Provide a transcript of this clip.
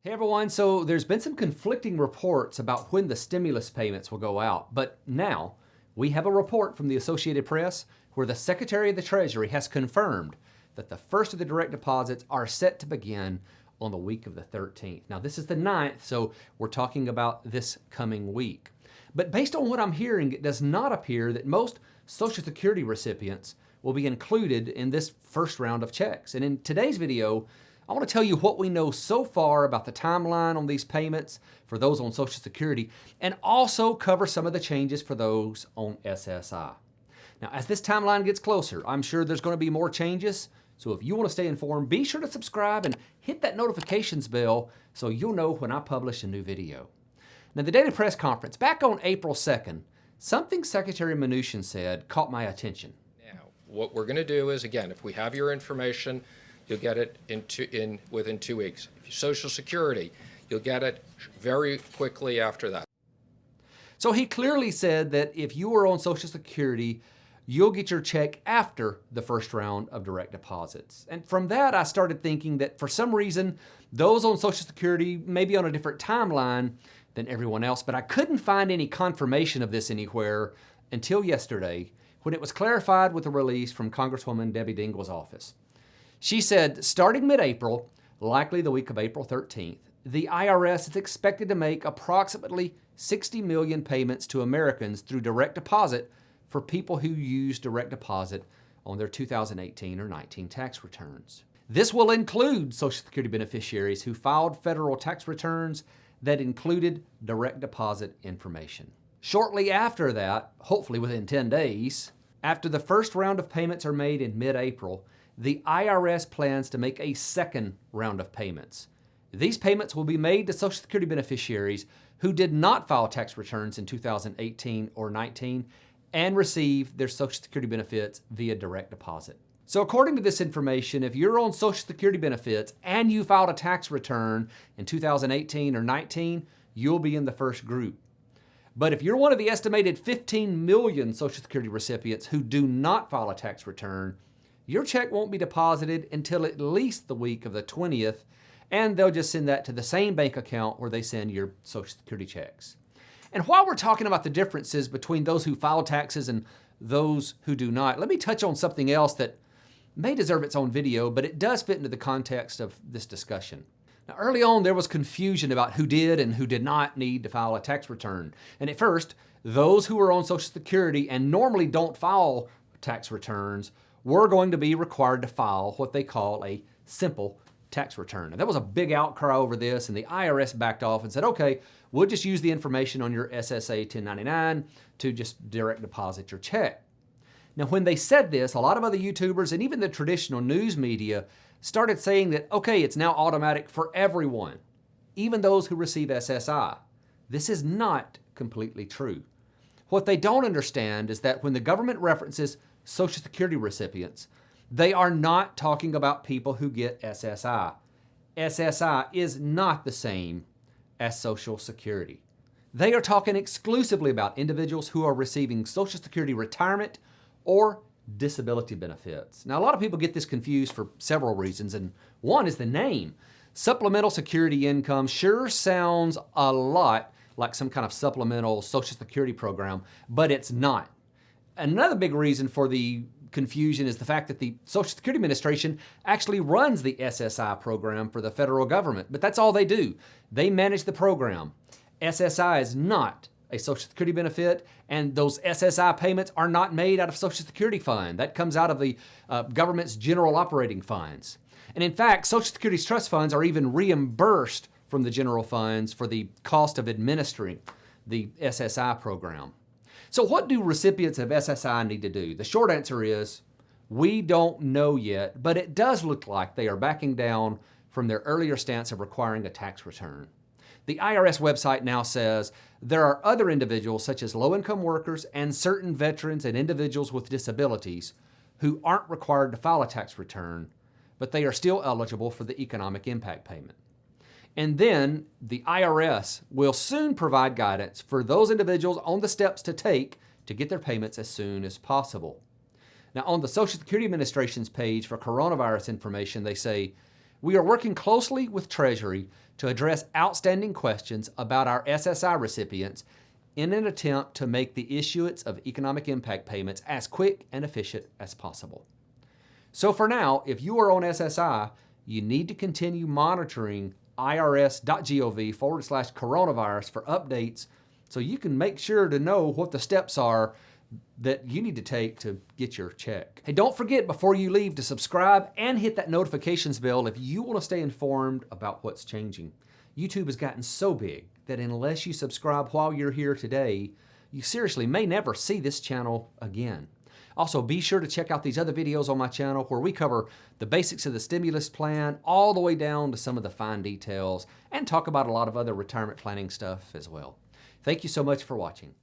Hey everyone, so there's been some conflicting reports about when the stimulus payments will go out, but now we have a report from the Associated Press where the Secretary of the Treasury has confirmed that the first of the direct deposits are set to begin on the week of the 13th. Now this is the 9th, so we're talking about this coming week. But based on what I'm hearing, it does not appear that most Social Security recipients will be included in this first round of checks. And in today's video, I want to tell you what we know so far about the timeline on these payments for those on Social Security, and also cover some of the changes for those on SSI. Now, as this timeline gets closer, I'm sure there's going to be more changes. So if you want to stay informed, be sure to subscribe and hit that notifications bell so you'll know when I publish a new video. Now, the daily press conference back on April 2nd, something Secretary Mnuchin said caught my attention. Now, what we're going to do is, again, if we have your information, you'll get it within 2 weeks. If you're Social Security, you'll get it very quickly after that. So he clearly said that if you are on Social Security, you'll get your check after the first round of direct deposits. And from that, I started thinking that for some reason, those on Social Security may be on a different timeline than everyone else, but I couldn't find any confirmation of this anywhere until yesterday when it was clarified with a release from Congresswoman Debbie Dingell's office. She said, starting mid-April, likely the week of April 13th, the IRS is expected to make approximately 60 million payments to Americans through direct deposit for people who use direct deposit on their 2018 or 19 tax returns. This will include Social Security beneficiaries who filed federal tax returns that included direct deposit information. Shortly after that, hopefully within 10 days, after the first round of payments are made in mid-April, the IRS plans to make a second round of payments. These payments will be made to Social Security beneficiaries who did not file tax returns in 2018 or 19 and receive their Social Security benefits via direct deposit. So according to this information, if you're on Social Security benefits and you filed a tax return in 2018 or 19, you'll be in the first group. But if you're one of the estimated 15 million Social Security recipients who do not file a tax return, your check won't be deposited until at least the week of the 20th, and they'll just send that to the same bank account where they send your Social Security checks. And while we're talking about the differences between those who file taxes and those who do not, let me touch on something else that may deserve its own video, but it does fit into the context of this discussion. Now, early on, there was confusion about who did and who did not need to file a tax return. And at first, those who were on Social Security and normally don't file tax returns were going to be required to file what they call a simple tax return. Now, there was a big outcry over this, and the IRS backed off and said, okay, we'll just use the information on your SSA 1099 to just direct deposit your check. Now, when they said this, a lot of other YouTubers and even the traditional news media started saying that, okay, it's now automatic for everyone, even those who receive SSI. This is not completely true. What they don't understand is that when the government references Social Security recipients, they are not talking about people who get SSI. SSI is not the same as Social Security. They are talking exclusively about individuals who are receiving Social Security retirement or disability benefits. Now, a lot of people get this confused for several reasons, and one is the name. Supplemental Security Income sure sounds a lot like some kind of supplemental Social Security program, but it's not. Another big reason for the confusion is the fact that the Social Security Administration actually runs the SSI program for the federal government, but that's all they do. They manage the program. SSI is not a Social Security benefit, and those SSI payments are not made out of Social Security fund. That comes out of the government's general operating funds. And in fact, Social Security's trust funds are even reimbursed from the general funds for the cost of administering the SSI program. So what do recipients of SSI need to do? The short answer is, we don't know yet, but it does look like they are backing down from their earlier stance of requiring a tax return. The IRS website now says there are other individuals such as low-income workers and certain veterans and individuals with disabilities who aren't required to file a tax return, but they are still eligible for the economic impact payment. And then the IRS will soon provide guidance for those individuals on the steps to take to get their payments as soon as possible. Now, on the Social Security Administration's page for coronavirus information, they say, We are working closely with Treasury to address outstanding questions about our SSI recipients in an attempt to make the issuance of economic impact payments as quick and efficient as possible. So for now, if you are on SSI, you need to continue monitoring irs.gov/coronavirus for updates so you can make sure to know what the steps are that you need to take to get your check. Hey, don't forget before you leave to subscribe and hit that notifications bell if you want to stay informed about what's changing. YouTube has gotten so big that unless you subscribe while you're here today, you seriously may never see this channel again. Also, be sure to check out these other videos on my channel where we cover the basics of the stimulus plan all the way down to some of the fine details and talk about a lot of other retirement planning stuff as well. Thank you so much for watching.